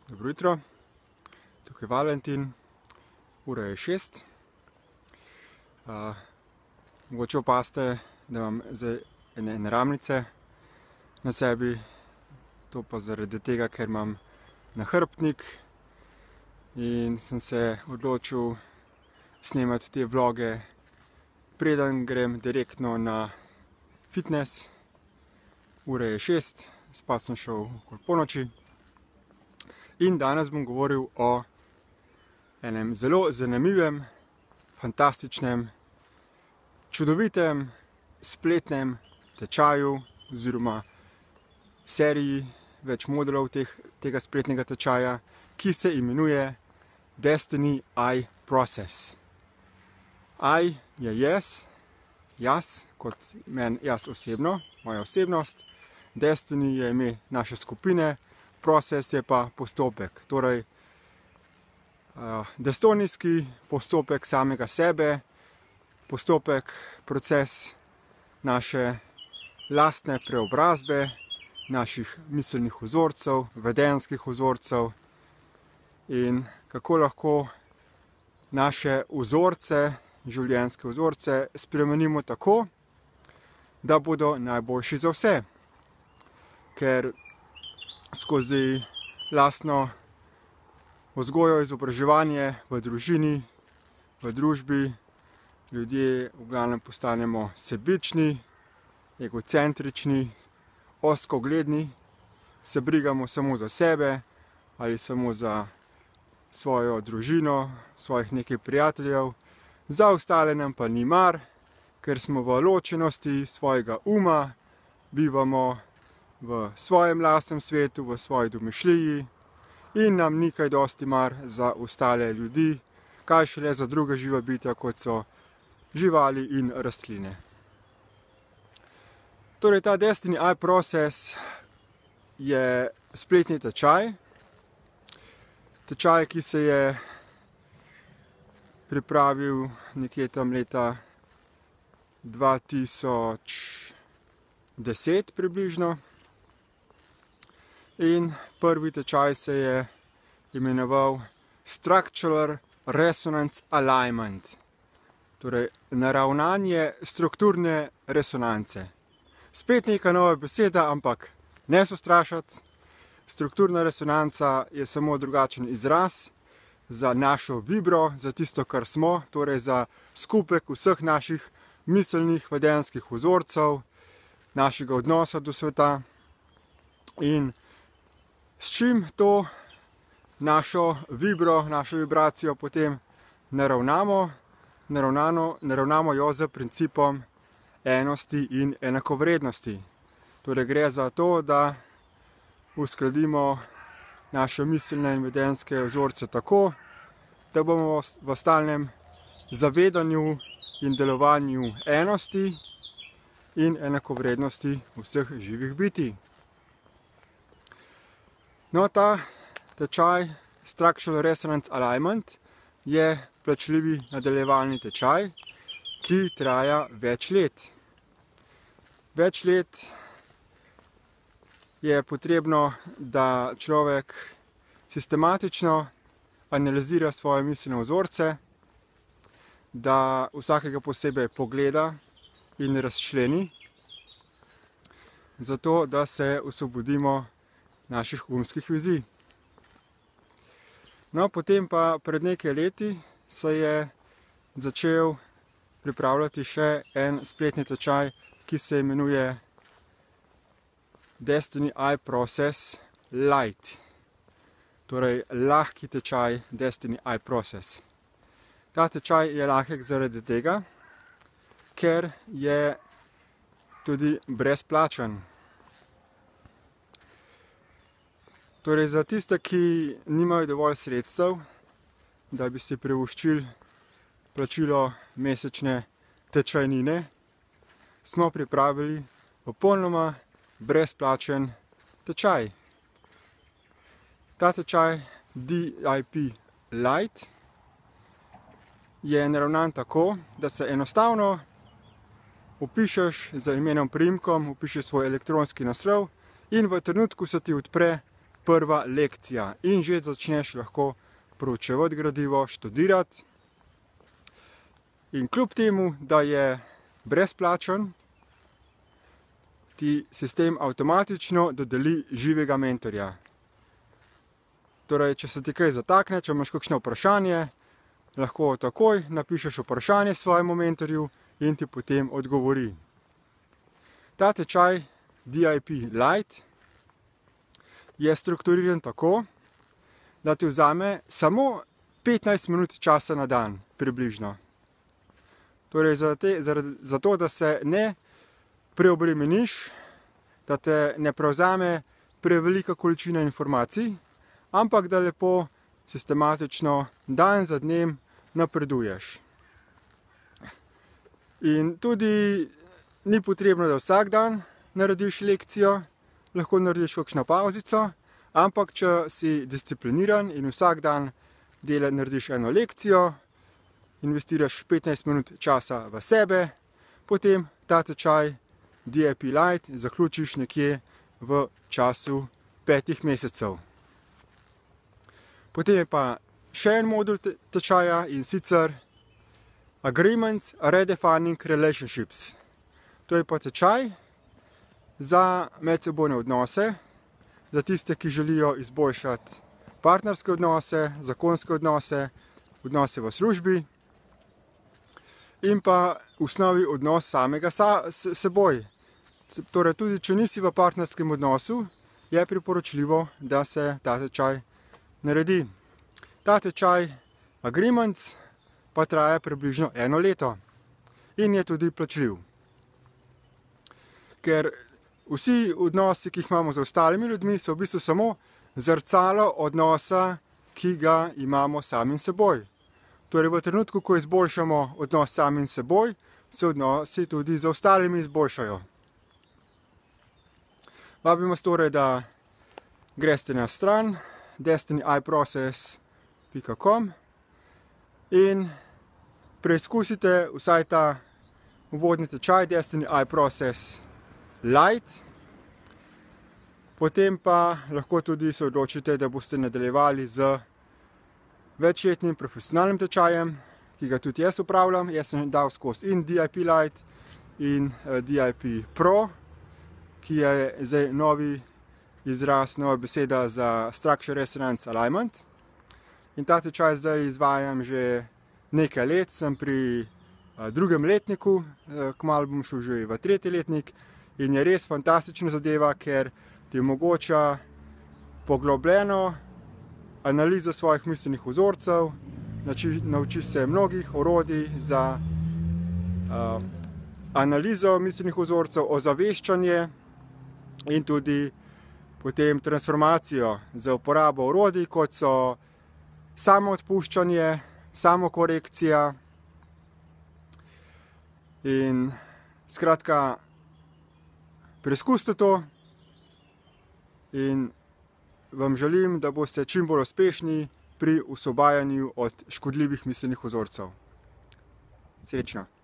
Dobro jutro, tukaj je Valentin, ura je 6. Mogoče opazite, da imam zdaj ene naramnice na sebi, to pa zaradi tega, ker imam nahrbtnik in sem se odločil snemati te vloge, preden grem direktno na fitness. Ura je 6, spat sem šel okoli ponoči. In danes bom govoril o enem zelo zanimivem, fantastičnem, čudovitem spletnem tečaju oziroma seriji več modulov tega spletnega tečaja, ki se imenuje Destiny I Process. I je jaz kot jaz osebno, moja osebnost. Destiny je ime naše skupine. Proces je pa postopek, torej destonijski postopek samega sebe, postopek, proces naše lastne preobrazbe, naših miselnih vzorcev, vedenjskih vzorcev in kako lahko naše vzorce, življenjske vzorce spremenimo tako, da bodo najboljši za vse. Ker skozi lastno vzgojo, izobraževanje v družini, v družbi, ljudje v glavnem postanemo sebični, egocentrični, ozkogledni, se brigamo samo za sebe ali samo za svojo družino, svojih nekaj prijateljev, za ostale nam pa ni mar, ker smo v ločenosti svojega uma, bivamo v svojem lastnem svetu, v svoji domišljiji in nam ni kaj dosti mar za ostale ljudi, kaj šele za druga živa bitja, kot so živali in rastline. Torej, ta Destiny I Process je spletni tečaj, ki se je pripravil nekje tam leta 2010 približno. In prvi tečaj se je imenoval Structural Resonance Alignment, torej naravnanje strukturne resonance. Spet neka nova beseda, ampak ne se ustrašiti. Strukturna resonanca je samo drugačen izraz za našo vibro, za tisto, kar smo, torej za skupek vseh naših miselnih, vedenjskih vzorcev, našega odnosa do sveta in s čim to našo vibro, našo vibracijo potem naravnamo jo z principom enosti in enakovrednosti. Torej gre za to, da uskladimo naše miselne in vedenjske vzorce tako, da bomo v stalnem zavedanju in delovanju enosti in enakovrednosti vseh živih bitij. No, ta tečaj Structural Resonance Alignment je plačljivi nadaljevalni tečaj, ki traja več let. Več let je potrebno, da človek sistematično analizira svoje miselne vzorce, da vsakega posebej pogleda in razčleni, zato da se osvobodimo naših umskih vizij. No, potem pa pred nekaj leti se je začel pripravljati še en spletni tečaj, ki se imenuje Destiny I Process Light. Torej, lahki tečaj Destiny I Process. Ta tečaj je lahek zaradi tega, ker je tudi brezplačen. Torej, za tiste, ki nimajo dovolj sredstev, da bi si privoščili plačilo mesečne tečajnine, smo pripravili popolnoma brezplačen tečaj. Ta tečaj DIP Light je naravnan tako, da se enostavno vpišeš z imenom, priimkom, vpišeš svoj elektronski naslov in v trenutku se ti odpre prva lekcija in že začneš lahko proučevati gradivo, študirati. In kljub temu, da je brezplačen, ti sistem avtomatično dodeli živega mentorja. Torej, če se ti kaj zatakne, če imaš kakšno vprašanje, lahko takoj napišeš vprašanje svojemu mentorju in ti potem odgovori. Ta tečaj DIP Lite je strukturiran tako, da ti vzame samo 15 minut časa na dan, približno. Torej, zato, da se ne preobremeniš, da te ne prevzame prevelika količina informacij, ampak da lepo sistematično dan za dnem napreduješ. In tudi ni potrebno, da vsak dan narediš lekcijo, lahko narediš kakšno pavzico, ampak če si discipliniran in vsak dan narediš eno lekcijo, investiraš 15 minut časa v sebe, potem ta tečaj DIP Lite zaključiš nekje v času 5 mesecev. Potem je pa še en modul tečaja in sicer Agreements Redefining Relationships. To je pa tečaj za medsebojne odnose, za tiste, ki želijo izboljšati partnerske odnose, zakonske odnose, odnose v službi in pa v osnovi odnos samega s seboj. Torej, tudi če nisi v partnerskem odnosu, je priporočljivo, da se ta tečaj naredi. Ta tečaj Agreements pa traja približno 1 leto in je tudi plačljiv. Ker vsi odnosi, ki jih imamo z ostalimi ljudmi, so v bistvu samo zrcalo odnosa, ki ga imamo sami seboj. Torej, v trenutku, ko izboljšamo odnos sami seboj, se odnosi tudi z ostalimi izboljšajo. Vabim vas torej, da greste na stran destiny-iprocess.com in preizkusite vsaj ta uvodni tečaj Destiny iProcess Lite. Potem pa lahko tudi se odločite, da boste nadaljevali z večletnim profesionalnim tečajem, ki ga tudi jaz upravljam. Jaz sem dal skozi in DIP Lite in DIP Pro, ki je zdaj novi izraz, nova beseda za Structure Resonance Alignment. In ta tečaj zdaj izvajam že nekaj let, sem pri 2. letniku, kmalu bom šel že v 3. letnik in je res fantastična zadeva, ker ti omogoča poglobljeno analizo svojih miselnih vzorcev, naučiš se mnogih orodij za analizo miselnih vzorcev, ozaveščanje in tudi potem transformacijo za uporabo orodij, kot so samoodpuščanje, samokorekcija in skratka, preizkusite to in vam želim, da boste čim bolj uspešni pri osvobajanju od škodljivih miselnih vzorcev. Srečno!